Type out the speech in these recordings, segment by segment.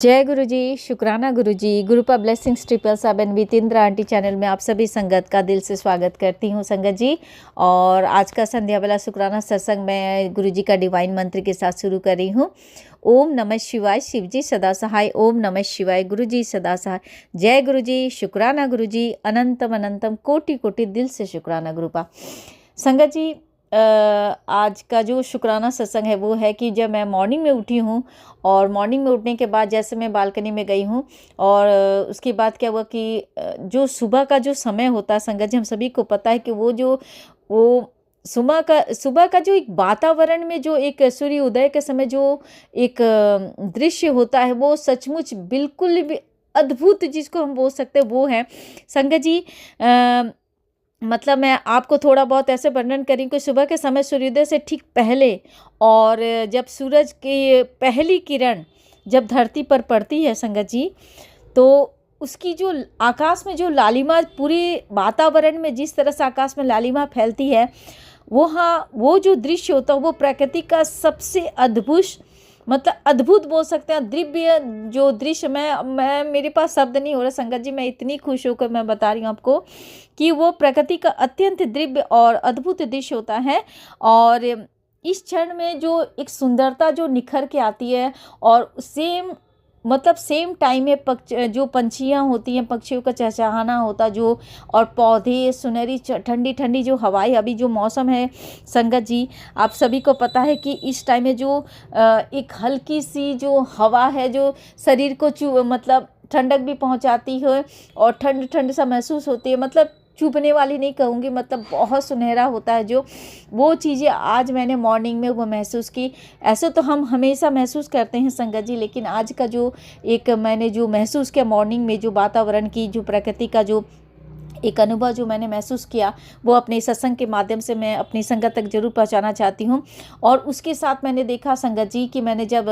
जय गुरु जी, शुक्राना गुरु जी। गुरुपा blessings 777 वितेंद्र aunty channel में आप सभी संगत का दिल से स्वागत करती हूँ संगत जी। और आज का संध्या वाला शुक्राना सत्संग मैं गुरु जी का डिवाइन मंत्र के साथ शुरू कर रही हूँ। ओम नमः शिवाय, शिव जी सदा सहाय। ओम नमः शिवाय, गुरु जी सदा सहाय। जय गुरु जी, शुक्राना गुरु जी। अनंतम अनंतम कोटि कोटि दिल से शुक्राना गुरुपा। संगत जी, आज का जो शुक्राना सत्संग है वो है कि जब मैं मॉर्निंग में उठी हूँ और मॉर्निंग में उठने के बाद जैसे मैं बालकनी में गई हूँ और उसके बाद क्या हुआ कि जो सुबह का जो समय होता है संगत जी, हम सभी को पता है कि वो सुबह का जो एक वातावरण में जो एक सूर्य उदय के समय जो एक दृश्य होता है वो सचमुच बिल्कुल भी अद्भुत, जिसको हम बोल सकते हैं वो है संगत जी। मतलब मैं आपको थोड़ा बहुत ऐसे वर्णन करी कि सुबह के समय सूर्योदय से ठीक पहले और जब सूरज की पहली किरण जब धरती पर पड़ती है संगत जी, तो उसकी जो आकाश में जो लालिमा पूरे वातावरण में जिस तरह से आकाश में लालिमा फैलती है, वो जो दृश्य होता है वो प्रकृति का सबसे अद्भुत, मतलब अद्भुत बोल सकते हैं, दिव्य जो दृश्य। मैं मेरे पास शब्द नहीं हो रहा संगत जी, मैं इतनी खुश होकर मैं बता रही हूँ आपको कि वो प्रकृति का अत्यंत दिव्य और अद्भुत दृश्य होता है। और इस क्षण में जो एक सुंदरता जो निखर के आती है और सेम टाइम में जो पंछियाँ होती हैं, पक्षियों का चहचहाना होता जो, और पौधे सुनहरी ठंडी ठंडी जो हवाएं, अभी जो मौसम है संगत जी, आप सभी को पता है कि इस टाइम में जो एक हल्की सी जो हवा है जो शरीर को मतलब ठंडक भी पहुंचाती है और ठंड ठंड सा महसूस होती है, मतलब चुभने वाली नहीं कहूँगी, मतलब बहुत सुनहरा होता है जो वो चीज़ें आज मैंने मॉर्निंग में वो महसूस की। ऐसे तो हम हमेशा महसूस करते हैं संगत जी, लेकिन आज का जो एक मैंने जो महसूस किया मॉर्निंग में, जो वातावरण की जो प्रकृति का जो एक अनुभव जो मैंने महसूस किया वो अपने सत्संग के माध्यम से मैं अपनी संगत तक जरूर पहुंचाना चाहती हूं। और उसके साथ मैंने देखा संगत जी कि मैंने जब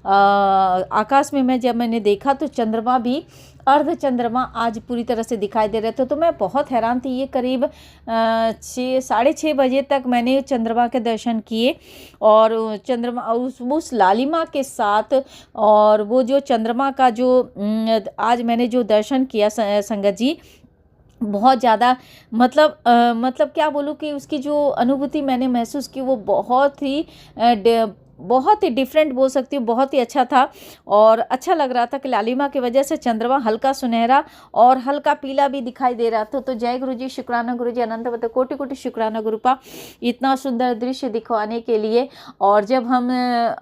आकाश में जब मैंने देखा तो चंद्रमा भी, अर्ध चंद्रमा आज पूरी तरह से दिखाई दे रहे थे। तो मैं बहुत हैरान थी। ये करीब 6-6:30 बजे तक मैंने चंद्रमा के दर्शन किए और चंद्रमा उस लालिमा के साथ, और वो जो चंद्रमा का जो आज मैंने जो दर्शन किया संगत जी, बहुत ज़्यादा मतलब क्या बोलूँ कि उसकी जो अनुभूति मैंने महसूस की वो बहुत ही डिफरेंट बोल सकती हूँ, बहुत ही अच्छा था। और अच्छा लग रहा था कि लालिमा की वजह से चंद्रमा हल्का सुनहरा और हल्का पीला भी दिखाई दे रहा था। तो जय गुरु जी, शुक्राना गुरु जी, अनंत बत कोटि कोटि शुक्राना गुरुपा, इतना सुंदर दृश्य दिखवाने के लिए। और जब हम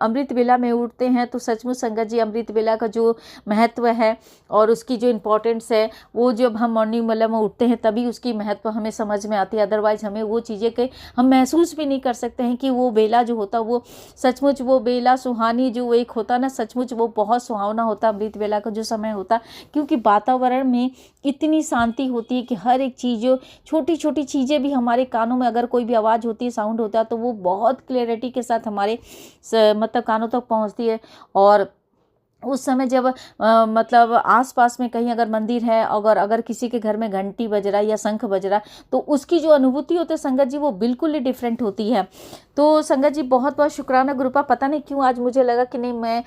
अमृत बेला में उठते हैं तो सचमुच संगत जी अमृत बेला का जो महत्व है और उसकी जो इम्पोर्टेंस है वो जब हम मॉर्निंग वाला में उठते हैं तभी उसकी महत्व हमें समझ में आती है। अदरवाइज हमें वो चीज़ें के हम महसूस भी नहीं कर सकते हैं कि वो बेला जो होता वो सचमुच वो बेला सुहानी जो एक होता ना, सचमुच वो बहुत सुहावना होता अमृत बेला का जो समय होता, क्योंकि वातावरण में इतनी शांति होती है कि हर एक चीज़ जो छोटी छोटी चीज़ें भी हमारे कानों में अगर कोई भी आवाज़ होती है, साउंड होता है, तो वो बहुत क्लियरिटी के साथ हमारे मतलब कानों तक पहुँचती है। और उस समय जब मतलब आसपास में कहीं अगर मंदिर है, अगर किसी के घर में घंटी बज रहा है या शंख बज रहा है, तो उसकी जो अनुभूति होती है संगत जी वो बिल्कुल ही डिफरेंट होती है। तो संगत जी बहुत बहुत शुक्राना गुरुपा। पता नहीं क्यों आज मुझे लगा कि नहीं, मैं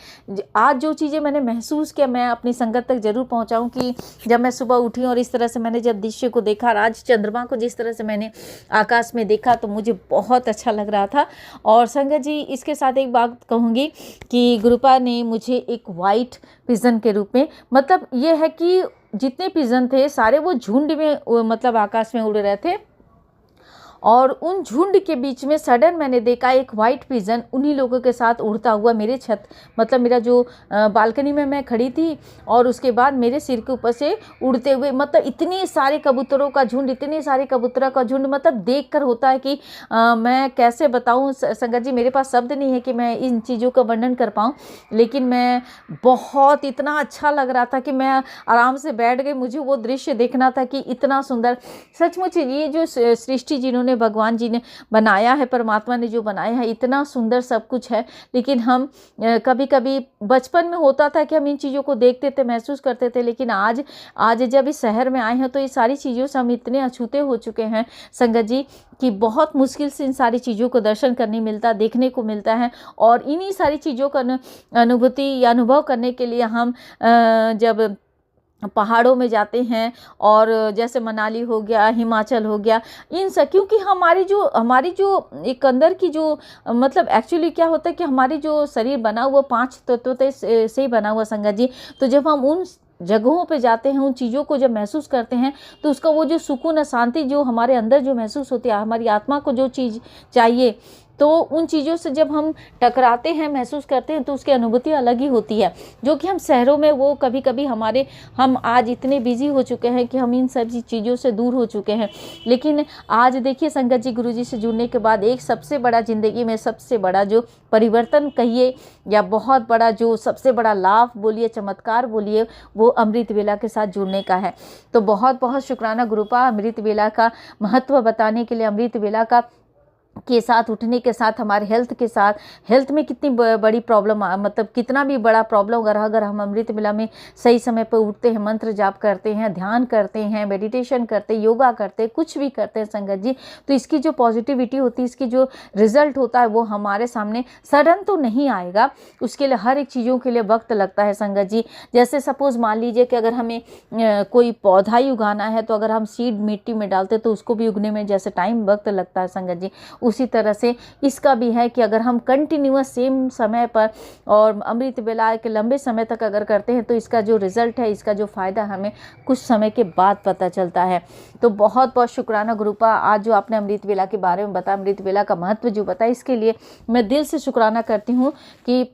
आज जो चीज़ें मैंने महसूस किया मैं अपनी संगत तक जरूर पहुँचाऊँ। कि जब मैं सुबह उठी और इस तरह से मैंने जब दृश्य को देखा, आज चंद्रमा को जिस तरह से मैंने आकाश में देखा, तो मुझे बहुत अच्छा लग रहा था। और संगत जी इसके साथ एक बात कहूँगी कि गुरुपा ने मुझे एक वाइट पिजन के रूप में, मतलब ये है कि जितने पिजन थे सारे वो झुंड में मतलब आकाश में उड़ रहे थे, और उन झुंड के बीच में सडन मैंने देखा एक वाइट पिजन उन्हीं लोगों के साथ उड़ता हुआ मेरे छत, मतलब मेरा जो बालकनी में मैं खड़ी थी और उसके बाद मेरे सिर के ऊपर से उड़ते हुए, मतलब इतने सारे कबूतरों का झुंड, इतने सारे कबूतरों का झुंड, मतलब देख कर होता है कि मैं कैसे बताऊं संगत जी, मेरे पास शब्द नहीं है कि मैं इन चीज़ों का वर्णन कर पाऊँ। लेकिन मैं बहुत इतना अच्छा लग रहा था कि मैं आराम से बैठ गई, मुझे वो दृश्य देखना था कि इतना सुंदर। सचमुच ये जो सृष्टि जिन्होंने उन्होंने, भगवान जी ने बनाया है, परमात्मा ने जो बनाया है, इतना सुंदर सब कुछ है। लेकिन हम कभी कभी बचपन में होता था कि हम इन चीज़ों को देखते थे, महसूस करते थे, लेकिन आज जब इस शहर में आए हैं तो ये सारी चीज़ों से हम इतने अछूते हो चुके हैं संगत जी कि बहुत मुश्किल से इन सारी चीज़ों को दर्शन करने मिलता, देखने को मिलता है। और इन्हीं सारी चीज़ों का अनुभूति या अनुभव करने के लिए हम जब पहाड़ों में जाते हैं, और जैसे मनाली हो गया, हिमाचल हो गया, इन सब, क्योंकि हमारी जो एक अंदर की जो मतलब एक्चुअली क्या होता है कि हमारी जो शरीर बना हुआ 5 तत्वों से ही बना हुआ संगत जी। तो जब हम उन जगहों पे जाते हैं, उन चीज़ों को जब महसूस करते हैं, तो उसका वो जो सुकून और शांति जो हमारे अंदर जो महसूस होती है, हमारी आत्मा को जो चीज़ चाहिए, तो उन चीज़ों से जब हम टकराते हैं, महसूस करते हैं, तो उसकी अनुभूति अलग ही होती है, जो कि हम शहरों में वो कभी कभी हम आज इतने बिजी हो चुके हैं कि हम इन सभी चीज़ों से दूर हो चुके हैं। लेकिन आज देखिए संगत जी, गुरुजी से जुड़ने के बाद एक सबसे बड़ा ज़िंदगी में सबसे बड़ा जो परिवर्तन कहिए, या बहुत बड़ा जो सबसे बड़ा लाभ बोलिए, चमत्कार बोलिए, वो अमृत वेला के साथ जुड़ने का है। तो बहुत बहुत शुक्राना गुरुपा, अमृत वेला का महत्व बताने के लिए, अमृत वेला के साथ उठने के साथ हमारे हेल्थ में कितनी बड़ी प्रॉब्लम, मतलब कितना भी बड़ा प्रॉब्लम अगर हम अमृत वेला में सही समय पर उठते हैं, मंत्र जाप करते हैं, ध्यान करते हैं, मेडिटेशन करते हैं, योगा करते हैं, कुछ भी करते हैं संगत जी, तो इसकी जो पॉजिटिविटी होती है, इसकी जो रिजल्ट होता है, वो हमारे सामने सडन तो नहीं आएगा। उसके लिए हर एक चीज़ों के लिए वक्त लगता है संगत जी। जैसे सपोज मान लीजिए कि अगर हमें कोई पौधा ही उगाना है, तो अगर हम सीड मिट्टी में डालते तो उसको भी उगने में जैसे टाइम वक्त लगता है संगत जी, उसी तरह से इसका भी है कि अगर हम कंटिन्यूअस सेम समय पर और अमृत वेला के लंबे समय तक अगर करते हैं, तो इसका जो रिजल्ट है, इसका जो फ़ायदा हमें कुछ समय के बाद पता चलता है। तो बहुत बहुत शुक्राना गुरुपा, आज जो आपने अमृत वेला के बारे में बताया, अमृत वेला का महत्व जो बताया, इसके लिए मैं दिल से शुक्राना करती हूँ कि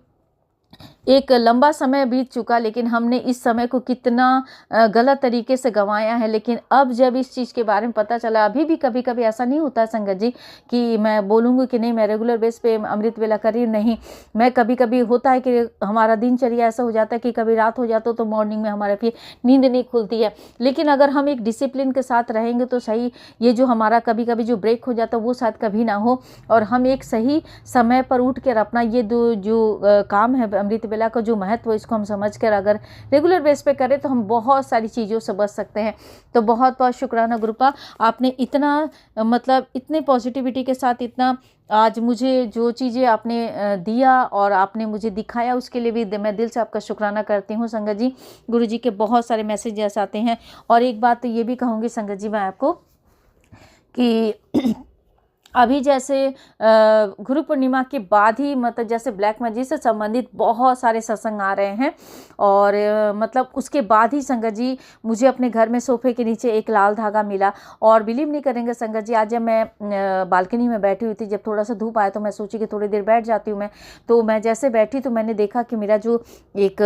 एक लंबा समय बीत चुका, लेकिन हमने इस समय को कितना गलत तरीके से गंवाया है। लेकिन अब जब इस चीज़ के बारे में पता चला, अभी भी कभी कभी ऐसा नहीं होता है संगत जी कि मैं बोलूँगी कि नहीं मैं रेगुलर बेस पे अमृत वेला कर रही, नहीं, मैं कभी कभी होता है कि हमारा दिनचर्या ऐसा हो जाता है कि कभी रात हो जाता तो मॉर्निंग में हमारा फिर नींद नहीं खुलती है। लेकिन अगर हम एक डिसिप्लिन के साथ रहेंगे तो सही, ये जो हमारा कभी कभी जो ब्रेक हो जाता है वो शायद कभी ना हो, और हम एक सही समय पर उठ कर अपना ये जो काम है अमृत वेला का जो महत्व, इसको हम समझकर अगर रेगुलर बेस पे करें तो हम बहुत सारी चीज़ों से बच सकते हैं। तो बहुत बहुत शुक्राना गुरुपा, आपने इतना मतलब इतने पॉजिटिविटी के साथ इतना आज मुझे जो चीज़ें आपने दिया और आपने मुझे दिखाया, उसके लिए भी मैं दिल से आपका शुक्राना करती हूँ संगत जी। गुरु जी के बहुत सारे मैसेजेस आते हैं, और एक बात तो ये भी कहूँगी संगत जी मैं आपको कि अभी जैसे गुरु पूर्णिमा के बाद ही मतलब जैसे ब्लैक मैजिक से संबंधित बहुत सारे सत्संग आ रहे हैं, और मतलब उसके बाद ही संगत जी मुझे अपने घर में सोफे के नीचे एक लाल धागा मिला। और बिलीव नहीं करेंगे संगत जी, आज जब मैं बालकनी में बैठी हुई थी, जब थोड़ा सा धूप आया तो मैं सोची कि थोड़ी देर बैठ जाती हूँ मैं, तो मैं जैसे बैठी तो मैंने देखा कि मेरा जो एक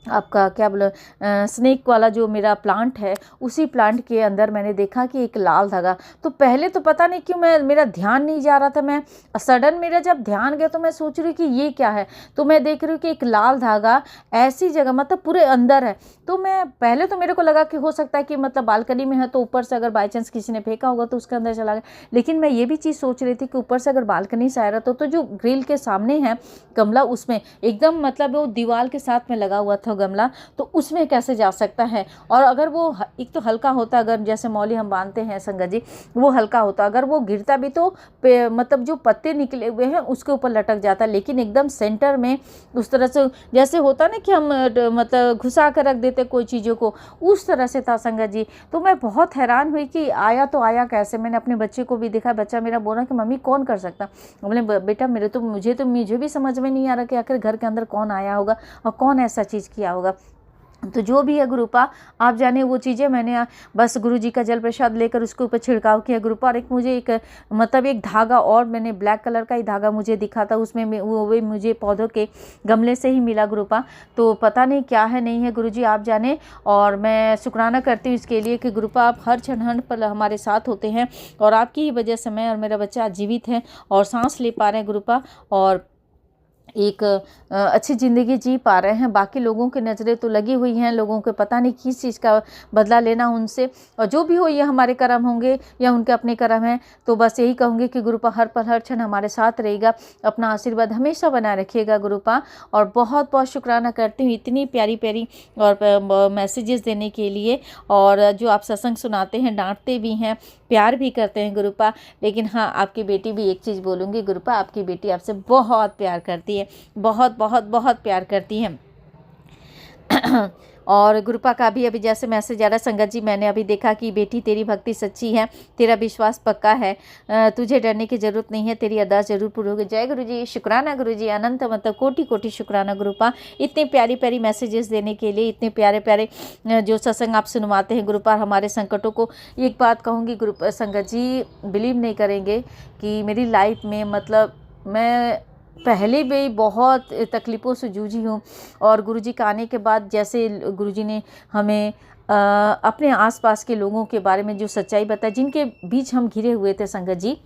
आपका क्या बोला स्नेक वाला जो मेरा प्लांट है, उसी प्लांट के अंदर मैंने देखा कि एक लाल धागा। तो पहले तो पता नहीं क्यों मेरा ध्यान नहीं जा रहा था, मैं सडन मेरा जब ध्यान गया तो मैं सोच रही कि ये क्या है, तो मैं देख रही हूँ कि एक लाल धागा ऐसी जगह मतलब पूरे अंदर है। तो मैं पहले तो मेरे को लगा कि हो सकता है कि मतलब बालकनी में है तो ऊपर से अगर बाई चांस किसी ने फेंका होगा तो उसके अंदर चला गया। लेकिन मैं ये भी चीज़ सोच रही थी कि ऊपर से अगर बालकनी से आ रहा तो जो ग्रिल के सामने है गमला, उसमें एकदम मतलब वो दीवार के साथ में लगा हुआ था गमला, तो उसमें कैसे जा सकता है। और अगर वो एक तो हल्का होता, अगर जैसे मौली हम बांधते हैं संगत जी, वो हल्का होता, अगर वो गिरता भी तो मतलब जो पत्ते निकले हुए हैं उसके ऊपर लटक जाता, लेकिन एकदम सेंटर में उस तरह से जैसे होता ना कि हम मतलब घुसा कर रख देते कोई चीज़ों को, उस तरह से था संगत जी। तो मैं बहुत हैरान हुई कि आया तो आया कैसे। मैंने अपने बच्चे को भी देखा, बच्चा मेरा बोला कि मम्मी कौन कर सकता। बोले बेटा मुझे भी समझ में नहीं आ रहा कि आखिर घर के अंदर कौन आया होगा और कौन ऐसा चीज़ किया होगा। तो जो भी है गुरुपा, आप जाने वो चीज़ें मैंने बस गुरु जी का जल प्रसाद लेकर उसके ऊपर छिड़काव किया गुरुपा। और एक मुझे एक मतलब एक धागा और मैंने ब्लैक कलर का ही धागा मुझे दिखा था, उसमें वो मुझे पौधों के गमले से ही मिला गुरुपा। तो पता नहीं क्या है नहीं है गुरु जी आप जाने, और मैं शुक्राना करती हूँ इसके लिए कि गुरुपा आप हर क्षण पर हमारे साथ होते हैं, और आपकी ही वजह से मैं और मेरा बच्चा जीवित हैं और सांस ले पा रहे हैं गुरुपा। और एक अच्छी ज़िंदगी जी पा रहे हैं। बाकी लोगों की नज़रें तो लगी हुई हैं, लोगों को पता नहीं किस चीज़ का बदला लेना उनसे, और जो भी हो ये हमारे कर्म होंगे या उनके अपने कर्म हैं। तो बस यही कहूँगी कि गुरुपा हर पल हर क्षण हमारे साथ रहेगा, अपना आशीर्वाद हमेशा बनाए रखिएगा गुरुपा। और बहुत बहुत शुक्राना करती हूँ इतनी प्यारी प्यारी और मैसेजेस देने के लिए, और जो आप सत्संग सुनाते हैं, डांटते भी हैं, प्यार भी करते हैं गुरुपा। लेकिन हाँ, आपकी बेटी भी एक चीज़ बोलूँगी गुरुपा, आपकी बेटी आपसे बहुत प्यार करती है, बहुत बहुत बहुत प्यार करती है। और गुरुपा का भी अभी जैसे मैसेज आ रहा है, संगत जी मैंने अभी देखा कि बेटी तेरी भक्ति सच्ची है, तेरा विश्वास पक्का है, तुझे डरने की ज़रूरत नहीं है, तेरी अरदास जरूर पूरी होगी। जय गुरु जी, शुक्राना गुरु जी, अनंत मतलब कोटि कोटि शुक्राना गुरुपा, इतने प्यारी प्यारी मैसेजेस देने के लिए, इतने प्यारे प्यारे जो सत्संग आप सुनवाते हैं गुरुपा हमारे संकटों को। एक बात कहूँगी गुरुपा संगत जी, बिलीव नहीं करेंगे कि मेरी लाइफ में मतलब मैं पहले भी बहुत तकलीफ़ों से जूझी हूँ, और गुरुजी के आने के बाद जैसे गुरुजी ने हमें अपने आसपास के लोगों के बारे में जो सच्चाई बताई, जिनके बीच हम घिरे हुए थे संगत जी,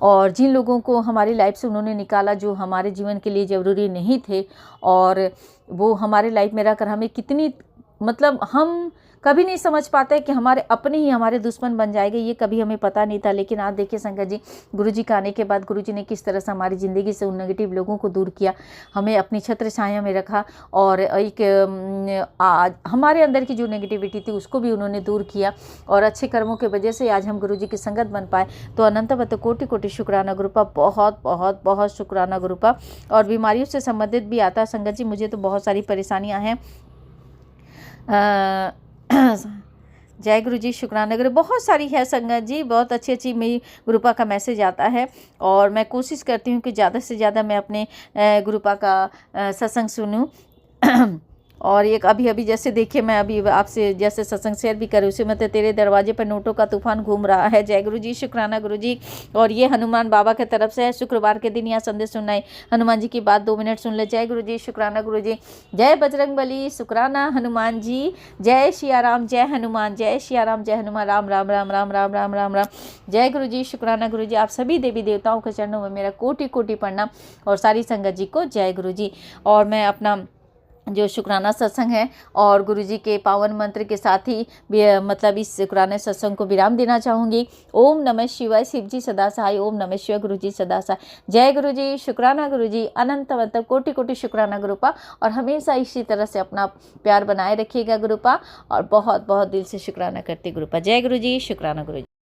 और जिन लोगों को हमारी लाइफ से उन्होंने निकाला जो हमारे जीवन के लिए ज़रूरी नहीं थे, और वो हमारे लाइफ में रहकर हमें कितनी मतलब हम कभी नहीं समझ पाते कि हमारे अपने ही हमारे दुश्मन बन जाएंगे, ये कभी हमें पता नहीं था। लेकिन आज देखिए संगत जी, गुरुजी के आने के बाद गुरुजी ने किस तरह से हमारी ज़िंदगी से उन नेगेटिव लोगों को दूर किया, हमें अपनी छत्र छाया में रखा, और एक आज हमारे अंदर की जो नेगेटिविटी थी उसको भी उन्होंने दूर किया, और अच्छे कर्मों की वजह से आज हम गुरुजी की संगत बन पाए। तो अनंत कोटि कोटि शुक्राना गुरुपा, बहुत बहुत बहुत शुक्राना गुरुपा। और बीमारियों से संबंधित भी आता है संगत जी, मुझे तो बहुत सारी परेशानियां हैं। जय गुरु जी, शुक्राना गुरु, बहुत सारी है संगत जी, बहुत अच्छी अच्छी मेरी गुरुपा का मैसेज आता है, और मैं कोशिश करती हूँ कि ज़्यादा से ज़्यादा मैं अपने गुरुपा का सत्संग सुनूं। और एक अभी अभी जैसे देखिए, मैं अभी आपसे जैसे सत्संग शेयर भी करूँ, उसी में तो तेरे दरवाजे पर नोटों का तूफान घूम रहा है। जय गुरु जी, शुक्राना गुरु जी। और ये हनुमान बाबा की तरफ से है, शुक्रवार के दिन यहाँ संदेश सुनना है, हनुमान जी की बात 2 मिनट सुन ले। जय गुरु जी, शुक्राना गुरु जी। जय बजरंग बली, शुक्राना हनुमान जी। जय सिया राम, जय हनुमान, जय सिया राम, जय हनुमान, राम राम राम राम राम राम राम राम। जय गुरु जी, शुक्राना गुरु जी। आप सभी देवी देवताओं के चरणों में मेरा कोटि कोटि प्रणाम, और सारी संगत जी को जय गुरु जी। और मैं अपना जो शुक्राना सत्संग है और गुरुजी के पावन मंत्र के साथ ही मतलब इस शुक्राना सत्संग को विराम देना चाहूँगी। ओम नमः शिवाय, शिव जी सदा सहाय, ओम नमः शिवाय, गुरु जी सदा सहाय। जय गुरु जी, शुक्राना गुरु जी, अनंत मतलब कोटि कोटि शुक्राना गुरुपा। और हमेशा इसी तरह से अपना प्यार बनाए रखिएगा गुरुपा, और बहुत बहुत दिल से शुक्राना करते गुरुपा। जय गुरु जी, शुक्राना गुरु जी।